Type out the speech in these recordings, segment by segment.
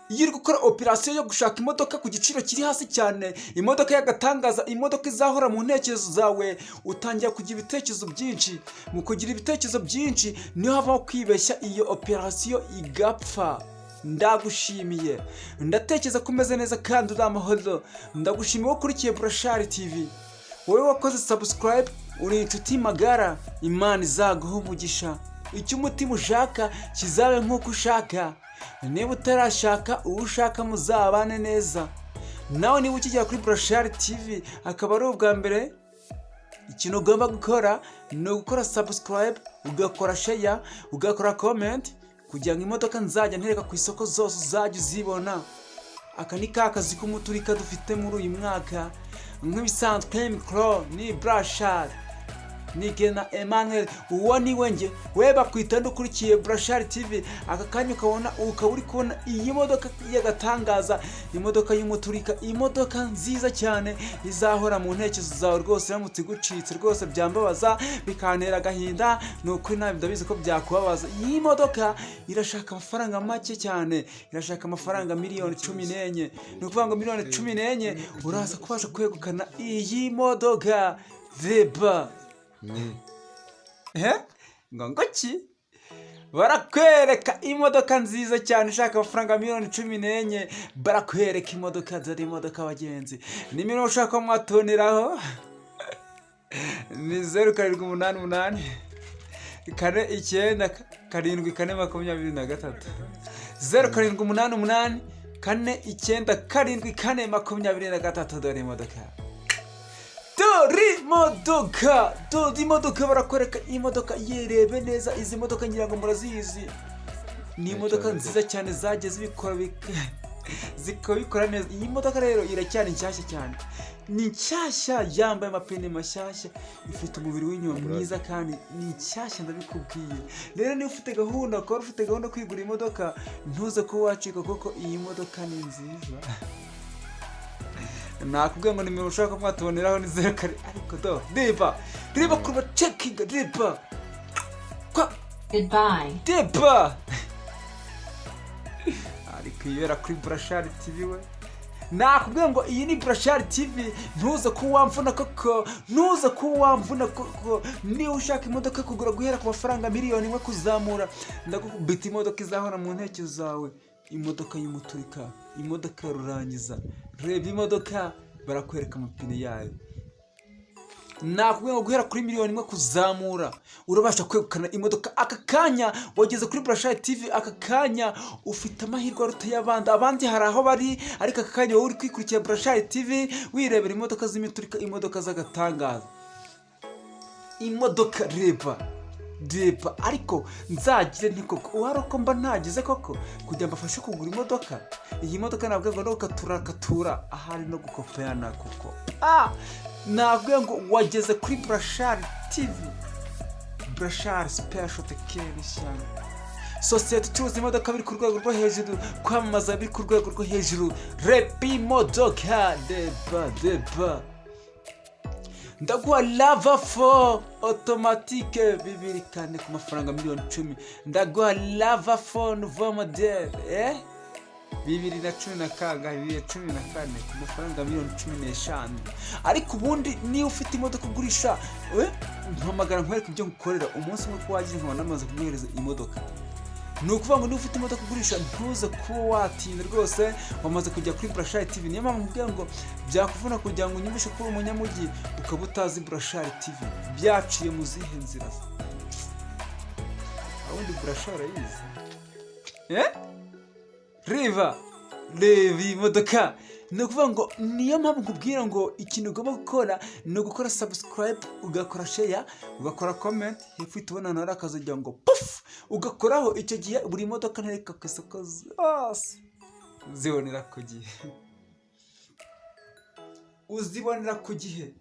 iyo uri gukora operasiyo yo gushaka imodoka ku giciro kiri hasi cyane, imodoka y'agatangaza, imodoka izahora mu ntekerezo zawe, utangira kugira ibitekerezo byinshi. Mu kugira ibitekerezo byinshi niho havaho kwibeshya, iyo operasiyo igapfa. Ndagushimiye, ndatekereza ko umeze neza kandi uri amahoro. Ndagushimiye ko ukurikiye Burashari TV, wowe wakoze subscribe, uri inshuti magara. Imana izaguha umugisha, icyo umutima ushaka kizabe nk'uko ushaka. Niba utarashaka, uwo ushaka muzabane neza. Nawe niba ukigera kuri Burashari TV akaba ari ubwa mbere, ikintu ugomba gukora ni ugukora subscribe, ugakora share, ugakora comment, kugira ngo imodoka nzajya ntereka ku isoko zose uzajya uzibona. Aka ni ka kazi k'umuturika dufite muri uyu mwaka. Nk'ibisanzwe mikoro ni Burashari, nigena Emmanuel, uwo ni wenjye. We bakwita ndukurikiye Burashari TV, aka kanya ukaba uri kubona iyi modoka y'agatangaza, imodoka y'umuturika, imodoka nziza cyane izahora mu ntekerezo zawe rwose. Iramutse igucitse rwose byambabaza bikantera agahinda, ni ukuri nawe ndabizi ko byakubabaza. Iyi modoka irashaka amafaranga make cyane, irashaka amafaranga miliyoni 14. Ni ukuvuga ngo miliyoni 14 uraza kubasha kwegukana iyi modoka. Veba ngoki barakwereka imodoka nziza cyane ishaka amafaranga miliyoni 14. barakwereka imodoka, dore imodoka abagenzi. Nimero ushaka mwatoneraho ni 0788 49 7 423 0788 49 7 423. dore imodoka, dore imodoka barakwereka imodoka. Yerebe neza, izi modoka ngira ngo murazizi, ni imodoka nziza cyane zagiye zikabikora neza. Iyi modoka rero iracyari nshyashya cyane, ni nshyashya, yambaye amapine mashyashya, ifite umubiri w'inyuma mwiza kandi ni nshyashya ndabikubwiye. Rero niba ufite gahunda, ukaba ufite gahunda kwigura imodoka, ntuze ko wacika kuko iyi modoka ni nziza. Nakubwiye ngo nimero ushaka mwatuboneraho ni 0 ariko do reba kuba checking reba goodbye ariko yera kuri Burashari TV. we nakubwiye ngo iyi ni Burashari TV, ntuze ko wamvuna koko, ntuze ko wamvuna koko. Niba ushaka imodoka kugura guhera ku mafaranga miliyoni 1 kuzamura, ndagukubita imodoka izahora mu ntekerezo zawe, imodoka y'umuturika, imodoka rurangiza. Reba imodoka, barakwereka amapine yayo. Nakubwiye ngo guhera kuri miliyoni 1 kuzamura urabasha kwegukana imodoka. Aka kanya wageze kuri Burashari TV, aka kanya ufite amahirwe aruteye abandi hari aho bari, ariko aka kanya wowe uri kwikurikira Burashari TV wirebera imodoka z'imiturika, imodoka z'agatangaza, imodoka. Reba ariko nzagire nti koko uhari uko mba ntagize koko kugira mbafashe kugura imodoka. Iyi modoka nabwo ngo no katura ahari no gukopera koko. Nabwo ngo wageze kuri Burashari TV, Burashari Special Technician, sosiyete icuruza imodoka biri ku rwego rwo hejuru, kwamamaza biri ku rwego rwo hejuru. Reba imodoka, deba ndaguha lava 4 automatique 24 ku mafaranga miliyoni 10. ndaguha lava 4 nouveau modèle 2014 ku mafaranga miliyoni 15. ariko ubundi niba ufite imodoka ugurisha, mpamagara nkwereke ibyo ngukorera. umunsi umwe ko wagize nkaba namaze kumwohereza imodoka. Ni ukuvuga ngo niba ufite imodoka ugurisha, ntuze kuba watinda rwose, wamaze kujya kuri Burashari TV. Niyo mpamvu mbwira ngo byakuvuna kugira ngo unyumvishe ko uri umunyamujyi ukaba utazi Burashari TV. Byaciye mu zihe nzira? Abundi Burashari arayizi. Reba imodoka. Ni ukuvuga ngo niyo mpamvu nkubwira ngo ikintu ugomba gukora ni ugukora subscribe, ugakora share, ugakora comment, hepfo tubona na rakazagira ngo puff ugakoraho. icyo gihe buri modoka ntereka ku isoko zose uzibonera ku gihe.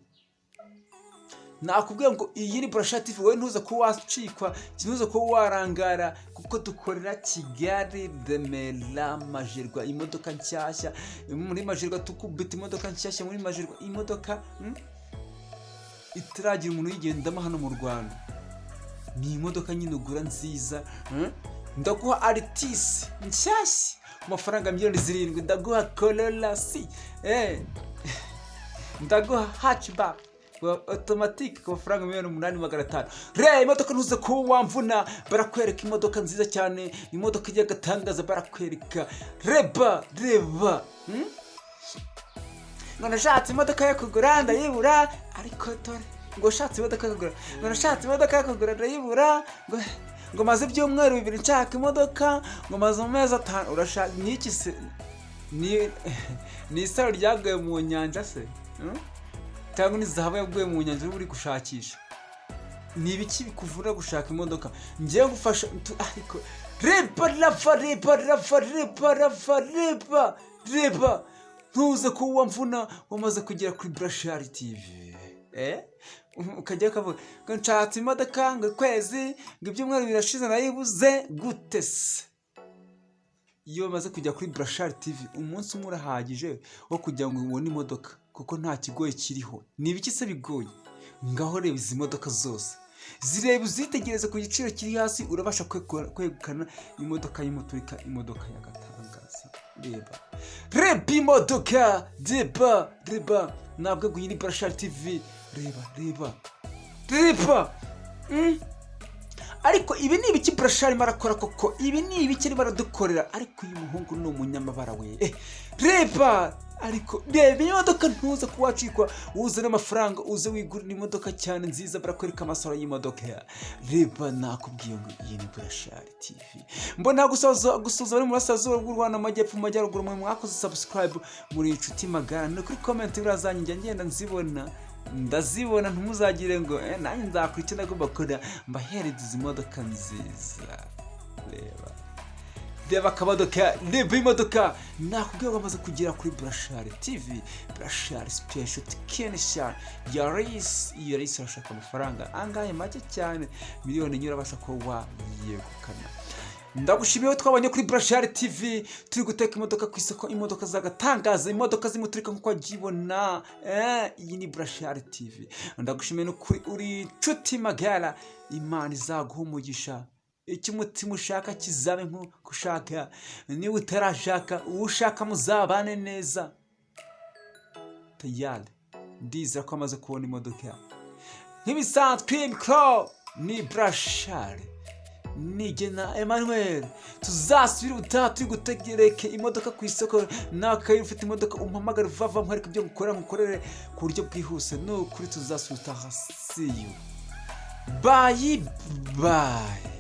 Nakubwiye ngo iyi ni Burashari TV, wowe ntuze ko wacikwa, ntuze ko warangara, kuko dukorera Kigali Remera Majerwa. imodoka nshyashya muri Majerwa, tukubita imodoka nshyashya muri Majerwa, imodoka itaragira umuntu uyigendamo hano mu Rwanda. Ni imodoka nyine ugura nziza. Ndaguha Artis nshyashya amafaranga miliyoni 7 ndaguha Corolla C ndaguha hatchback automatic ku mafaranga 8,500. Re imodoka ntuze ko wamvuna barakwereka imodoka nziza cyane, imodoka ijya gatangaza barakwereka reba ngo nashatse imodoka yo kugura ndayibura, ariko dore ngo shatse imodoka yo kugura, ngo nashatse imodoka yo kugura ndayibura, ngo maze ibyumweru 2 nshaka imodoka, ngo maze amezi 5. Urashaka niki se? Ni isaro ryaguye mu nyanja se? Cyangwa ni zahabu yaguye mu nyanja uri gushakisha? Ni ibiki bikuvura gushaka imodoka? Ngiye gufasha ariko reba ntuze ko wamvuna wamaze kugera kuri Brashari TV. Ukajya kavuga ngo nshatse imodoka ngo kwezi ngo ibyumweru birashize nayibuze gute se? Iyo bamaze kujya kuri Brashari TV umunsi umwe urahagije wo kugira ngo ubone imodoka, kuko nta kigoye kiriho. Ni ibiki se bigoye? Ngaho reba izi modoka zose, zireba uzitegereze ku giciro kiri hasi, urabasha kwegukana imodoka y'umuturika, imodoka y'agatangaza. Reba imodoka, reba nabwo guyi ni Brashari TV. Reba ariko ibi ni ibiki Brashari marakora koko? Ibi ni ibiki ari baradukorera? Ariko uyu muhungu ni umunyamabara we. Reba ariko reba imodoka ntuza kuwacikwa, uze n'amafaranga uze wigurira imodoka cyane nziza, barakwereka amasaro y'imodoka. Reba nakubwiye ngo iyi ni Brashari TV. Mbona gusoza bari mu Burasirazuba bw'u Rwanda, Amajyepfo, Amajyaruguru, mwakoze subscribe muri inshuti magara, no kuri comment birazanjye ngenda ndazibona ntumuzagire ngo nanjye nzakurikira agomba kora mbahereza izi modoka nziza. Reba akamodoka, reba imodoka. Nakubwiye ngo bamaze kugera kuri Brashari TV, Brashari Special Kenisha Yaris arashaka amafaranga angahe make cyane, miliyoni enye urabasha ko wayegukana. Ndagushimiye twabanye kuri Brashari TV, turi guteka imodoka ku isoko, imodoka zagatangaza, imodoka zimuturika nkuko wajibona. Iyi ni Brashari TV. Ndagushimiye no kuri uri nshuti magara, Imana izaguha umugisha. Icyo umutima ushaka kizabe nkuko ushaka, niba utarashaka ushaka muzabane neza. Tayari ndizera ko amaze kubona imodoka nk'ibisanzwe. Mikro ni Brashari, nigena Emmanuel. Tuzasubira utaha turi gutegereke imodoka ku isoko. Nakaye ufite imodoka umpamagara vava nkwereka ibyo ngukorere ku buryo bwihuse. No kuri tuzasubira utaha. See you, bye.